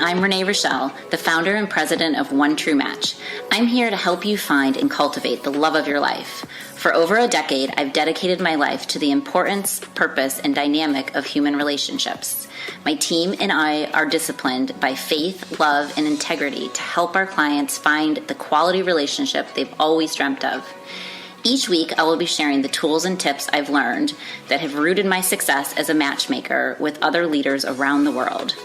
I'm Renee Rochelle, the founder and president of One True Match. I'm here to help you find and cultivate the love of your life. For over a decade, I've dedicated my life to the importance, purpose, and dynamic of human relationships. My team and I are disciplined by faith, love, and integrity to help our clients find the quality relationship they've always dreamt of. Each week, I will be sharing the tools and tips I've learned that have rooted my success as a matchmaker with other leaders around the world.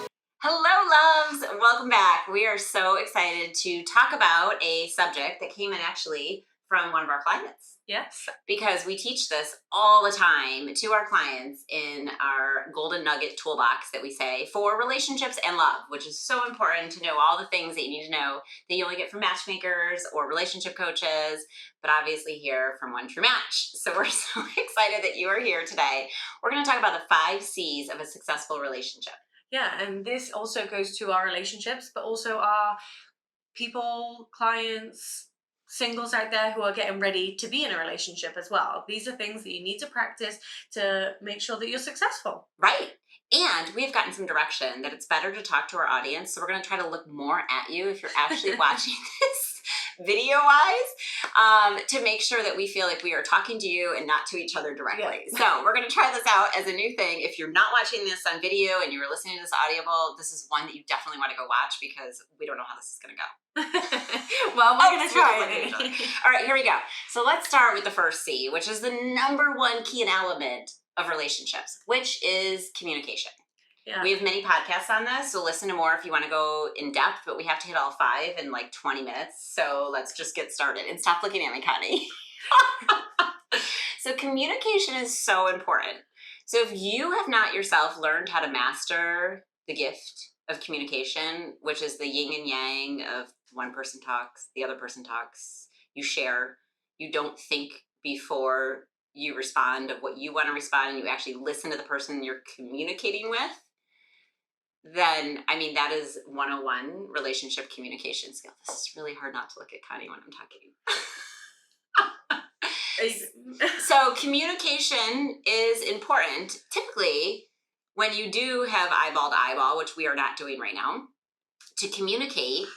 Hello, loves. Welcome back. We are so excited to talk about a subject that came in actually from one of our clients. Yes. Because we teach this all the time to our clients in our golden nugget toolbox that we say for relationships and love, which is so important to know all the things that you need to know that you only get from matchmakers or relationship coaches, but obviously here from One True Match. So we're so excited that you are here today. We're going to talk about the 5 C's of a successful relationship. Yeah, and this also goes to our relationships, but also our people, clients, singles out there who are getting ready to be in a relationship as well. These are things that you need to practice to make sure that you're successful. Right. And we've gotten some direction that it's better to talk to our audience. So we're going to try to look more at you if you're actually watching this video-wise, to make sure that we feel like we are talking to you and not to each other directly. Yeah. So we're going to try this out as a new thing. If you're not watching this on video and you were listening to this audible, this is one that you definitely want to go watch because we don't know how this is going to go. Well, we're going to try it. All right, here we go. So let's start with the first C, which is the number one key and element of relationships, which is communication. Yeah. We have many podcasts on this, so listen to more if you want to go in depth, but we have to hit all 5 in like 20 minutes. So let's just get started and stop looking at me, Connie. So communication is so important. So if you have not yourself learned how to master the gift of communication, which is the yin and yang of one person talks, the other person talks, you share, you don't think before you respond of what you want to respond, and you actually listen to the person you're communicating with, then, I mean, that is 101 relationship communication skill. This is really hard not to look at Connie when I'm talking. So communication is important. Typically, when you do have eyeball to eyeball, which we are not doing right now, to communicate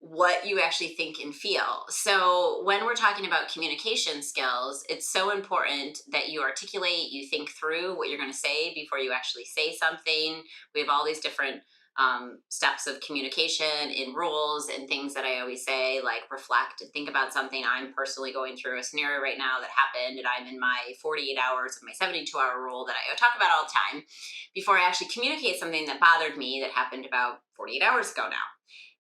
what you actually think and feel. So when we're talking about communication skills, it's so important that you articulate, you think through what you're going to say before you actually say something. We have all these different steps of communication in rules and things that I always say, like reflect and think about something. I'm personally going through a scenario right now that happened, and I'm in my 48 hours of my 72-hour rule that I talk about all the time before I actually communicate something that bothered me that happened about 48 hours ago now.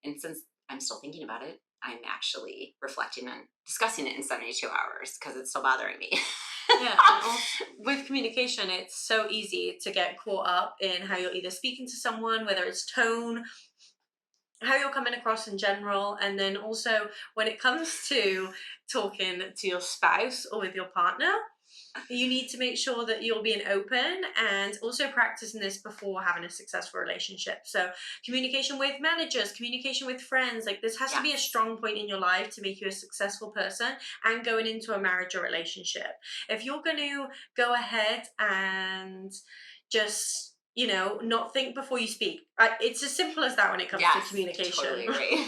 And since I'm still thinking about it, I'm actually reflecting and discussing it in 72 hours because it's still bothering me. Yeah, with communication, it's so easy to get caught up in how you're either speaking to someone, whether it's tone, how you're coming across in general, and then also when it comes to talking to your spouse or with your partner, you need to make sure that you're being open and also practicing this before having a successful relationship. So communication with managers, communication with friends, like this has to be a strong point in your life to make you a successful person and going into a marriage or relationship. If you're going to go ahead and just, not think before you speak, it's as simple as that when it comes to communication. Totally agree.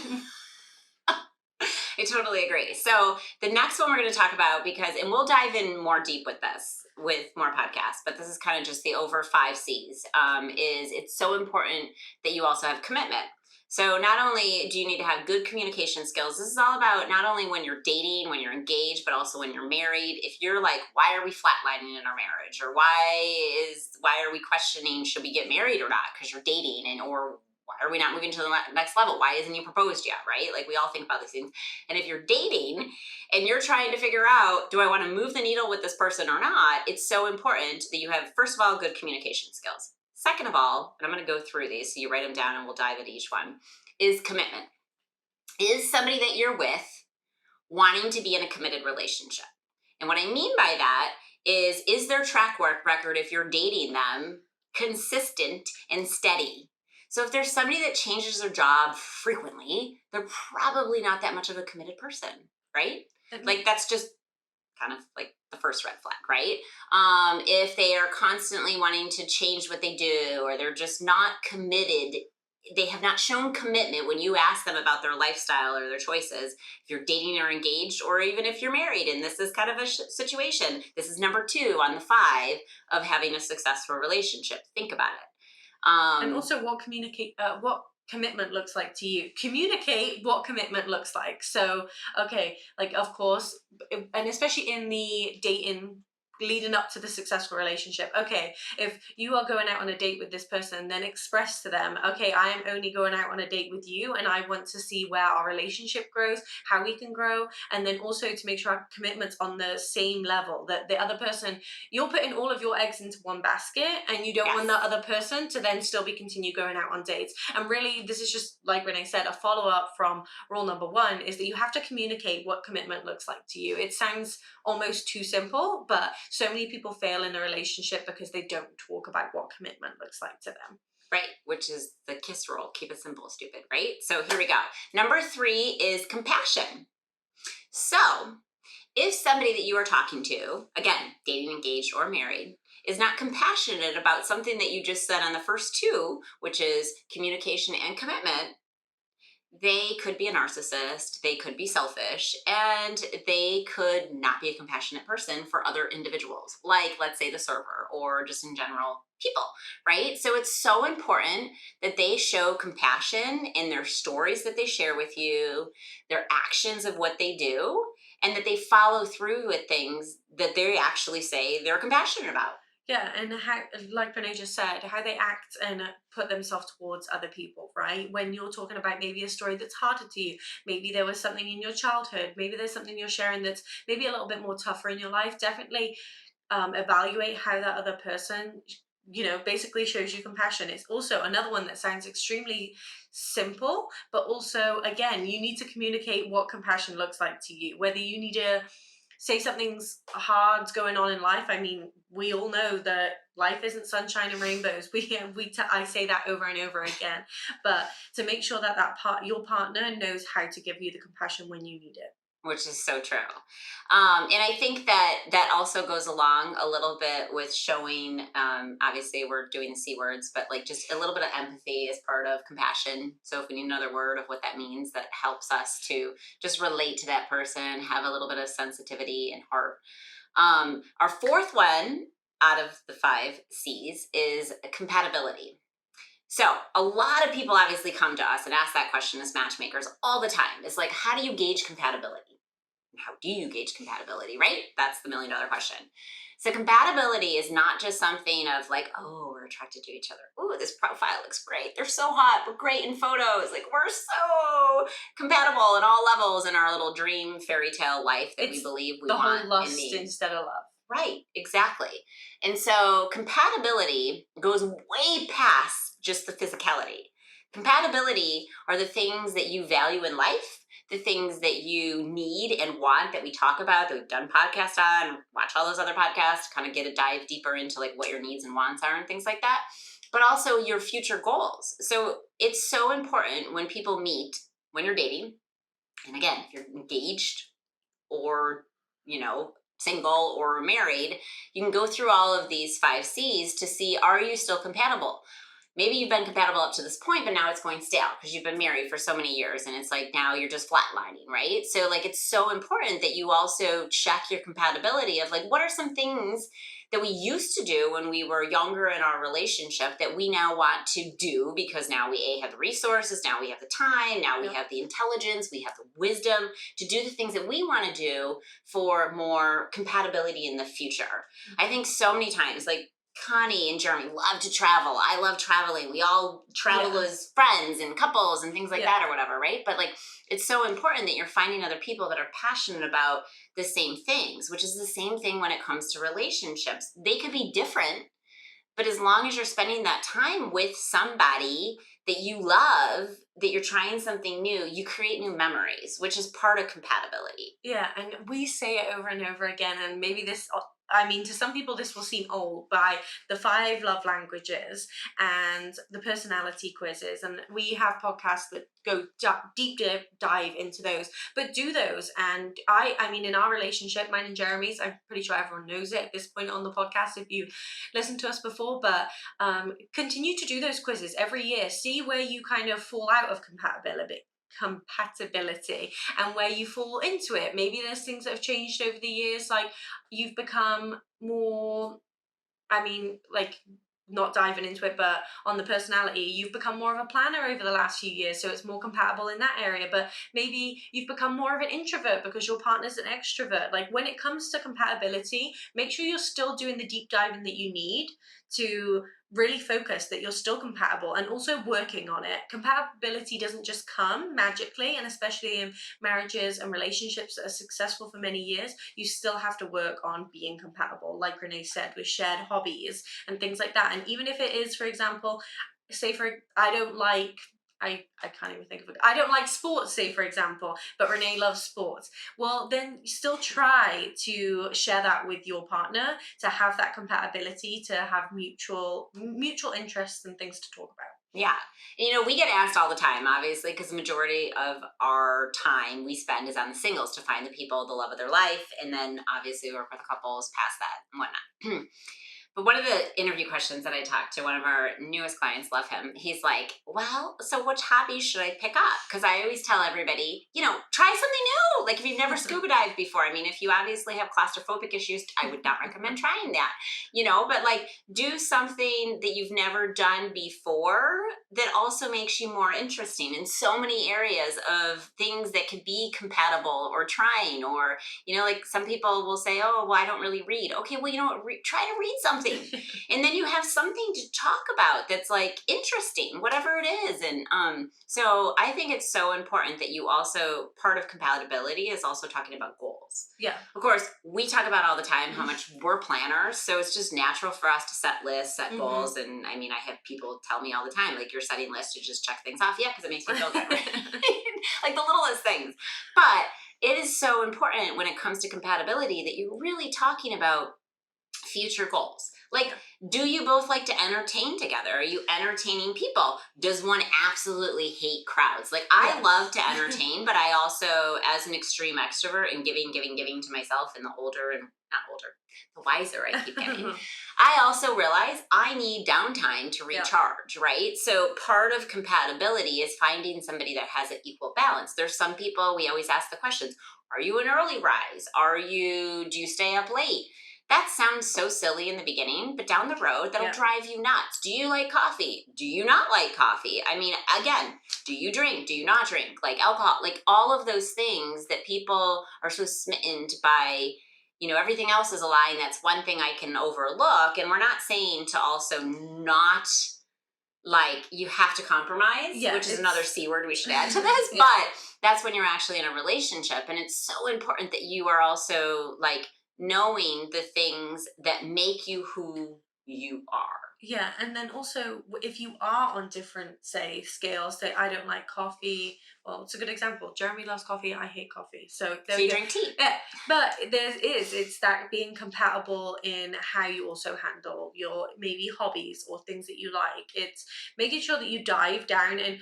I totally agree. So the next one we're going to talk about, and we'll dive in more deep with this, with more podcasts, but this is kind of just the over 5 C's, is it's so important that you also have commitment. So not only do you need to have good communication skills, this is all about not only when you're dating, when you're engaged, but also when you're married. If you're like, why are we flatlining in our marriage? Or why are we questioning, should we get married or not? Because you're dating, or why are we not moving to the next level? Why isn't he proposed yet, right? Like we all think about these things. And if you're dating and you're trying to figure out, do I want to move the needle with this person or not? It's so important that you have, first of all, good communication skills. Second of all, and I'm going to go through these so you write them down and we'll dive into each one, is commitment. Is somebody that you're with wanting to be in a committed relationship? And what I mean by that is their track record, if you're dating them, consistent and steady? So if there's somebody that changes their job frequently, they're probably not that much of a committed person, right? Mm-hmm. Like that's just kind of like the first red flag, right? If they are constantly wanting to change what they do, or they're just not committed they have not shown commitment when you ask them about their lifestyle or their choices, if you're dating or engaged, or even if you're married and this is kind of a situation, this is number 2 on the 5 of having a successful relationship. Think about it. And also what commitment looks like to you. Communicate what commitment looks like. So, okay, like of course, and especially in the dating leading up to the successful relationship. Okay, if you are going out on a date with this person, then express to them, okay, I am only going out on a date with you and I want to see where our relationship grows, how we can grow, and then also to make sure our commitment's on the same level, that the other person, you're putting all of your eggs into one basket and you don't want the other person to then still be continue going out on dates. And really, this is just like Renee said, a follow-up from rule number 1 is that you have to communicate what commitment looks like to you. It sounds almost too simple, but so many people fail in a relationship because they don't talk about what commitment looks like to them. Right, which is the KISS rule. Keep it simple, stupid, right? So here we go. Number 3 is compassion. So if somebody that you are talking to, again, dating, engaged, or married, is not compassionate about something that you just said on the first 2, which is communication and commitment, they could be a narcissist, they could be selfish, and they could not be a compassionate person for other individuals, like, let's say, the server or just in general people, right? So it's so important that they show compassion in their stories that they share with you, their actions of what they do, and that they follow through with things that they actually say they're compassionate about. Yeah, and how, like Renee just said, how they act and put themselves towards other people, right? When you're talking about maybe a story that's harder to you, maybe there was something in your childhood, maybe there's something you're sharing that's maybe a little bit more tougher in your life, definitely evaluate how that other person, basically shows you compassion. It's also another one that sounds extremely simple, but also, again, you need to communicate what compassion looks like to you, whether you need to say something's hard going on in life. I mean, we all know that life isn't sunshine and rainbows. I say that over and over again, but to make sure that your partner knows how to give you the compassion when you need it. Which is so true. And I think that also goes along a little bit with showing, obviously we're doing the C words, but like just a little bit of empathy as part of compassion. So if we need another word of what that means, that helps us to just relate to that person, have a little bit of sensitivity and heart. Our 4th one out of the 5 C's is compatibility. So a lot of people obviously come to us and ask that question as matchmakers all the time. It's like, how do you gauge compatibility? How do you gauge compatibility, right? That's the $1 million question. So compatibility is not just something of like, oh, we're attracted to each other. Ooh, this profile looks great. They're so hot. We're great in photos. Like, we're so compatible at all levels in our little dream fairy tale life that we believe we want. The whole lust instead of love. Right, exactly. And so compatibility goes way past just the physicality. Compatibility are the things that you value in life, the things that you need and want that we talk about, that we've done podcasts on, watch all those other podcasts, kind of get a dive deeper into like what your needs and wants are and things like that, but also your future goals. So it's so important when people meet, when you're dating, and again, if you're engaged or, single or married, you can go through all of these 5 C's to see, are you still compatible? Maybe you've been compatible up to this point, but now it's going stale because you've been married for so many years and it's like now you're just flatlining, right? So like it's so important that you also check your compatibility of like, what are some things that we used to do when we were younger in our relationship that we now want to do because now we have the resources, now we have the time, now we have the intelligence, we have the wisdom to do the things that we want to do for more compatibility in the future. I think so many times, like Connie and Jeremy love to travel. I love traveling. We all travel as friends and couples and things like that or whatever, right? But like, it's so important that you're finding other people that are passionate about the same things, which is the same thing when it comes to relationships. They could be different, but as long as you're spending that time with somebody that you love, that you're trying something new, you create new memories, which is part of compatibility. Yeah, and we say it over and over again, and maybe this I mean, to some people this will seem old, by the 5 love languages and the personality quizzes. And we have podcasts that go deep dive into those, but do those. And I mean, in our relationship, mine and Jeremy's, I'm pretty sure everyone knows it at this point on the podcast if you listened to us before, but continue to do those quizzes every year. See where you kind of fall out of compatibility and where you fall into it. Maybe there's things that have changed over the years, like you've become more, I mean, like, not diving into it, but on the personality, you've become more of a planner over the last few years, so it's more compatible in that area. But maybe you've become more of an introvert because your partner's an extrovert. Like, when it comes to compatibility, make sure you're still doing the deep diving that you need to really focus that you're still compatible, and also working on it. Compatibility doesn't just come magically, and especially in marriages and relationships that are successful for many years, you still have to work on being compatible, like Renee said, with shared hobbies and things like that. And even if it is, for example, say for I can't even think of it. I don't like sports, say for example, but Renee loves sports. Well, then still try to share that with your partner, to have that compatibility, to have mutual interests and things to talk about. Yeah. And, we get asked all the time, obviously, because the majority of our time we spend is on the singles, to find the people, the love of their life, and then obviously work with couples past that and whatnot. But one of the interview questions that I talked to one of our newest clients, love him, he's like, well, so which hobbies should I pick up? Because I always tell everybody, try something new. Like, if you've never scuba dived before, I mean, if you obviously have claustrophobic issues, I would not recommend trying that, but like, do something that you've never done before that also makes you more interesting in so many areas of things that could be compatible or trying, or, like some people will say, oh, well, I don't really read. Okay, well, try to read something. And then you have something to talk about that's like interesting, whatever it is. And so I think it's so important that you also, part of compatibility is also talking about goals. Yeah. Of course, we talk about all the time how much we're planners, so it's just natural for us to set lists, set goals. And I mean, I have people tell me all the time, like, you're setting lists to just check things off. Yeah, because it makes me feel good. Like the littlest things. But it is so important when it comes to compatibility that you're really talking about future goals. Like, do you both like to entertain together? Are you entertaining people? Does one absolutely hate crowds? Like, I love to entertain, but I also, as an extreme extrovert and giving to myself, and the wiser I keep getting, I also realize I need downtime to recharge, right? So part of compatibility is finding somebody that has an equal balance. There's some people, we always ask the questions, are you an early rise? Do you stay up late? That sounds so silly in the beginning, but down the road, that'll drive you nuts. Do you like coffee? Do you not like coffee? I mean, again, do you drink? Do you not drink? Like alcohol, like all of those things that people are so smitten by, everything else is a lie, and that's one thing I can overlook. And we're not saying to also not, like, you have to compromise, which is another C word we should add to this, but that's when you're actually in a relationship. And it's so important that you are also, like, knowing the things that make you who you are. Yeah, and then also, if you are on different, say, scales, say, I don't like coffee. Well, it's a good example. Jeremy loves coffee. I hate coffee. So you drink tea. Yeah, but it's that being compatible in how you also handle your maybe hobbies or things that you like. It's making sure that you dive down. And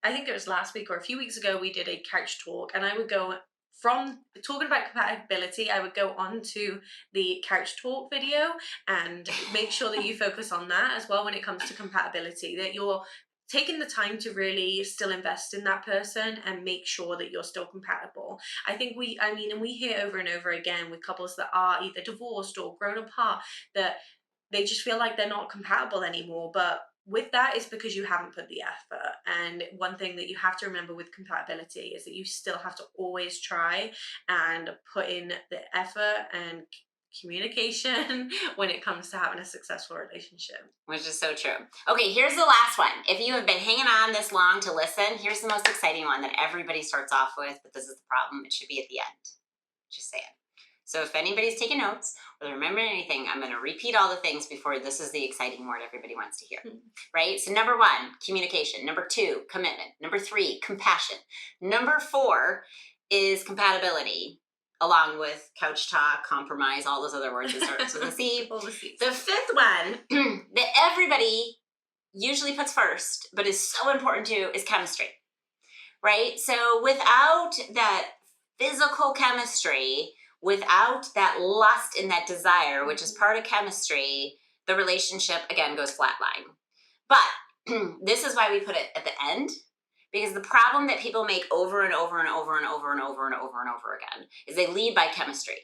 I think it was last week or a few weeks ago, we did a couch talk, and I would go from talking about compatibility, I would go on to the couch talk video and make sure that you focus on that as well when it comes to compatibility, that you're taking the time to really still invest in that person and make sure that you're still compatible. I think and we hear over and over again with couples that are either divorced or grown apart, that they just feel like they're not compatible anymore. But with that, it's because you haven't put the effort. And one thing that you have to remember with compatibility is that you still have to always try and put in the effort and communication when it comes to having a successful relationship. Which is so true. Okay, here's the last one. If you have been hanging on this long to listen, here's the most exciting one that everybody starts off with, but this is the problem. It should be at the end. Just say it. So if anybody's taking notes or remembering anything, I'm going to repeat all the things before. This is the exciting word everybody wants to hear, right? So number 1, communication. Number 2, commitment. Number 3, compassion. Number 4 is compatibility. along with couch talk, compromise, all those other words that start with a C. All the C's. The fifth one that everybody usually puts first, but is so important too, is chemistry, right? So without that physical chemistry, without that lust and that desire, which is part of chemistry, the relationship, again, goes flatline. But this is why we put it at the end, because the problem that people make over and over and over and over and over and over and over again is they lead by chemistry.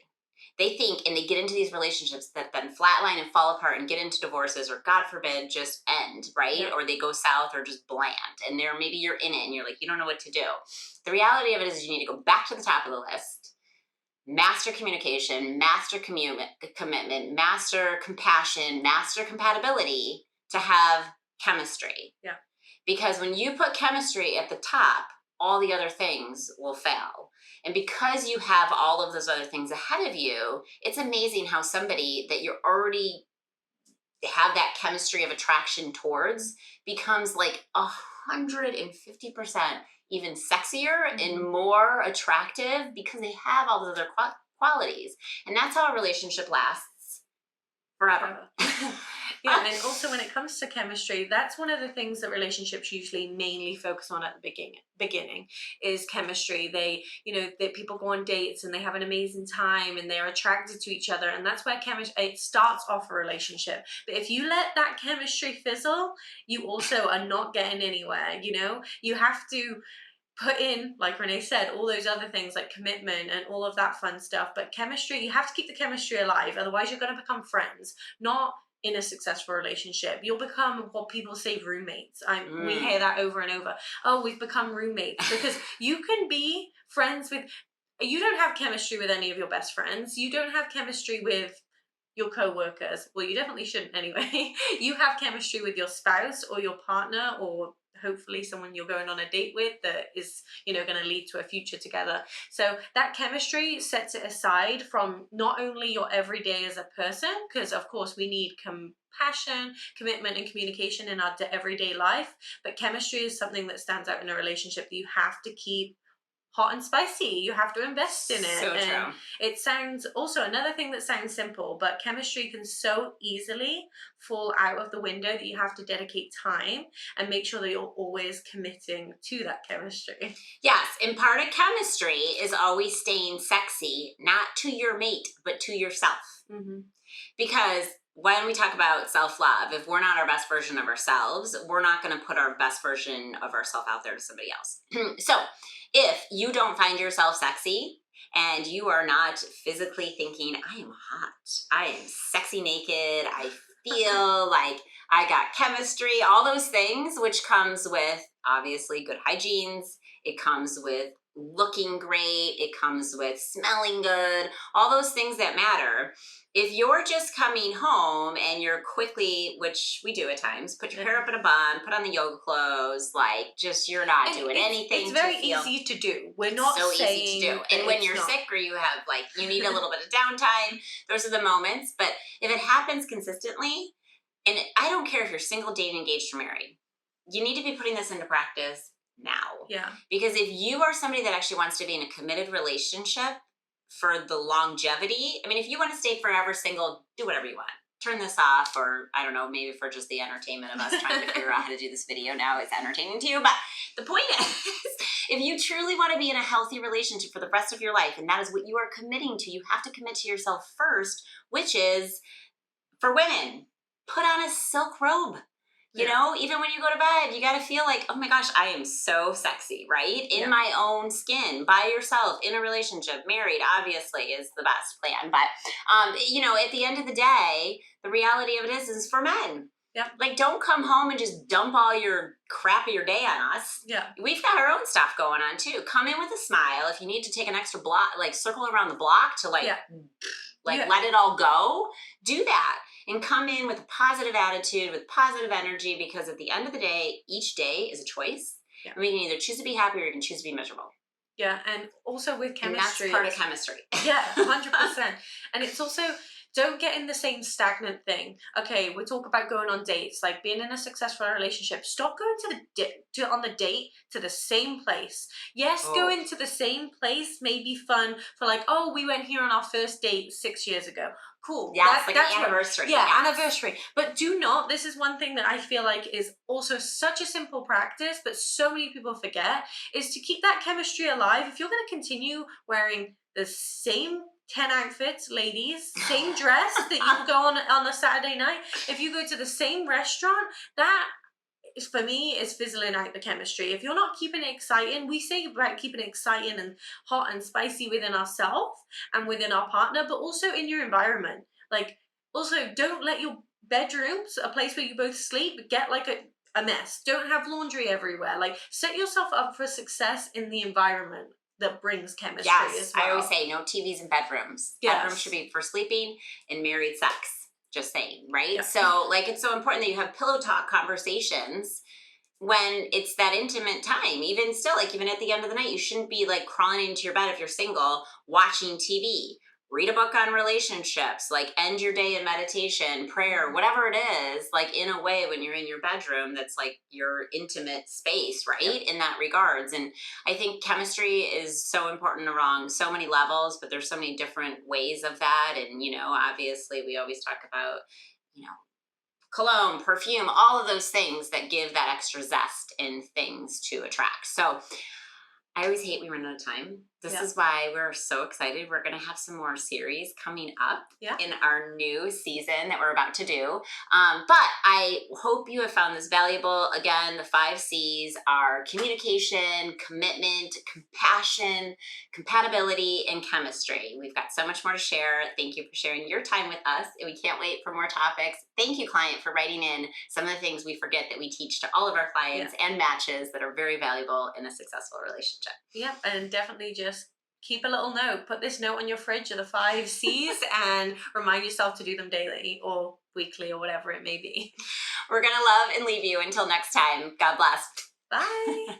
They think and they get into these relationships that then flatline and fall apart and get into divorces, or God forbid, just end, right? Yeah. Or they go south or just bland. And maybe you're in it and you're like, you don't know what to do. The reality of it is you need to go back to the top of the list. Master communication, master commitment, master compassion, master compatibility to have chemistry. Yeah. Because when you put chemistry at the top, all the other things will fail. And because you have all of those other things ahead of you, it's amazing how somebody that you're already have that chemistry of attraction towards becomes like 150% even sexier and more attractive because they have all those other qualities. And that's how a relationship lasts forever. Yeah, and also when it comes to chemistry, that's one of the things that relationships usually mainly focus on at the beginning is chemistry. That people go on dates and they have an amazing time and they're attracted to each other, and that's where chemistry, it starts off a relationship. But if you let that chemistry fizzle, you also are not getting anywhere. You have to put in, like Renee said, all those other things like commitment and all of that fun stuff. But chemistry, you have to keep the chemistry alive. Otherwise, you're going to become friends, not in a successful relationship. You'll become what people say roommates. We hear that over and over. Oh, we've become roommates. Because you can be friends with, you don't have chemistry with any of your best friends. You don't have chemistry with your co-workers. Well, you definitely shouldn't anyway. You have chemistry with your spouse or your partner, or hopefully someone you're going on a date with that is going to lead to a future together. So that chemistry sets it aside from not only your everyday as a person, because of course we need compassion, commitment, and communication in our everyday life, but chemistry is something that stands out in a relationship that you have to keep hot and spicy. You have to invest in it. So true. It sounds also another thing that sounds simple, but chemistry can so easily fall out of the window that you have to dedicate time and make sure that you're always committing to that chemistry. Yes, and part of chemistry is always staying sexy, not to your mate, but to yourself. Because when we talk about self-love, if we're not our best version of ourselves, we're not going to put our best version of ourselves out there to somebody else. So if you don't find yourself sexy and you are not physically thinking, I am hot, I am sexy naked, I feel like I got chemistry, all those things, which comes with obviously good hygienes, it comes with looking great, it comes with smelling good, all those things that matter. If you're just coming home and you're quickly, which we do at times, put your hair up in a bun, put on the yoga clothes, like just you're not doing anything. It's very to feel easy to do. We're not so saying easy to do. And when you're sick or you have you need a little bit of downtime, those are the moments. But if it happens consistently, and I don't care if you're single, dating, engaged, or married, you need to be putting this into practice now. Yeah. Because if you are somebody that actually wants to be in a committed relationship for the longevity, I mean, if you want to stay forever single, do whatever you want. Turn this off, or I don't know, maybe for just the entertainment of us trying to figure out how to do this video now, it's entertaining to you. But the point is, if you truly want to be in a healthy relationship for the rest of your life, and that is what you are committing to, you have to commit to yourself first, which is, for women, put on a silk robe. You know, even when you go to bed, you got to feel like, oh my gosh, I am so sexy, right? In my own skin, by yourself, in a relationship, married, obviously, is the best plan. But, at the end of the day, the reality of it is for men. Yeah. Like, don't come home and just dump all your crap of your day on us. Yeah. We've got our own stuff going on, too. Come in with a smile. If you need to take an extra block, circle around the block to, let it all go, do that. And come in with a positive attitude, with positive energy, because at the end of the day, each day is a choice. Yeah. And we can either choose to be happy or you can choose to be miserable. Yeah, and also with chemistry. And that's part of chemistry. Yeah, 100%. And it's also don't get in the same stagnant thing. Okay, we talk about going on dates, like being in a successful relationship. Stop going on the date to the same place. Yes, going to the same place may be fun for like, oh, we went here on our first date 6 years ago. Cool. Yes, like an anniversary. Anniversary. But do not, this is one thing that I feel like is also such a simple practice, but so many people forget, is to keep that chemistry alive. If you're going to continue wearing the same 10 outfits, ladies, same dress that you go on a Saturday night, if you go to the same restaurant, that is, for me, is fizzling out the chemistry. If you're not keeping it exciting, we say about keeping it exciting and hot and spicy within ourselves and within our partner, but also in your environment. Like, also, don't let your bedrooms, a place where you both sleep, get like a mess. Don't have laundry everywhere. Like, set yourself up for success in the environment that brings chemistry as well. I always say no TVs in bedrooms. Yes. Bedrooms should be for sleeping and married sex. Just saying, right? Yeah. So, like, it's so important that you have pillow talk conversations when it's that intimate time. Even still, like, even at the end of the night, you shouldn't be like crawling into your bed if you're single, watching TV. Read a book on relationships, like end your day in meditation, prayer, whatever it is, like in a way when you're in your bedroom that's like your intimate space, right? Yep. In that regards. And I think chemistry is so important along so many levels, but there's so many different ways of that. And, you know, obviously we always talk about, you know, cologne, perfume, all of those things that give that extra zest in things to attract. So I always hate we run out of time. This is why we're so excited. We're going to have some more series coming up in our new season that we're about to do. But I hope you have found this valuable. Again, the 5 C's are communication, commitment, compassion, compatibility, and chemistry. We've got so much more to share. Thank you for sharing your time with us. And we can't wait for more topics. Thank you, client, for writing in some of the things we forget that we teach to all of our clients and matches that are very valuable in a successful relationship. Yeah, and definitely just keep a little note. Put this note on your fridge of the 5 C's and remind yourself to do them daily or weekly or whatever it may be. We're going to love and leave you until next time. God bless. Bye.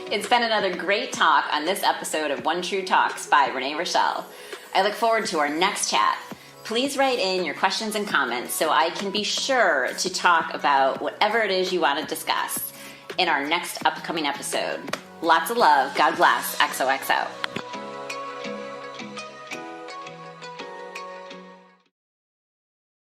It's been another great talk on this episode of One True Talks by Renee Rochelle. I look forward to our next chat. Please write in your questions and comments so I can be sure to talk about whatever it is you want to discuss in our next upcoming episode. Lots of love. God bless. XOXO.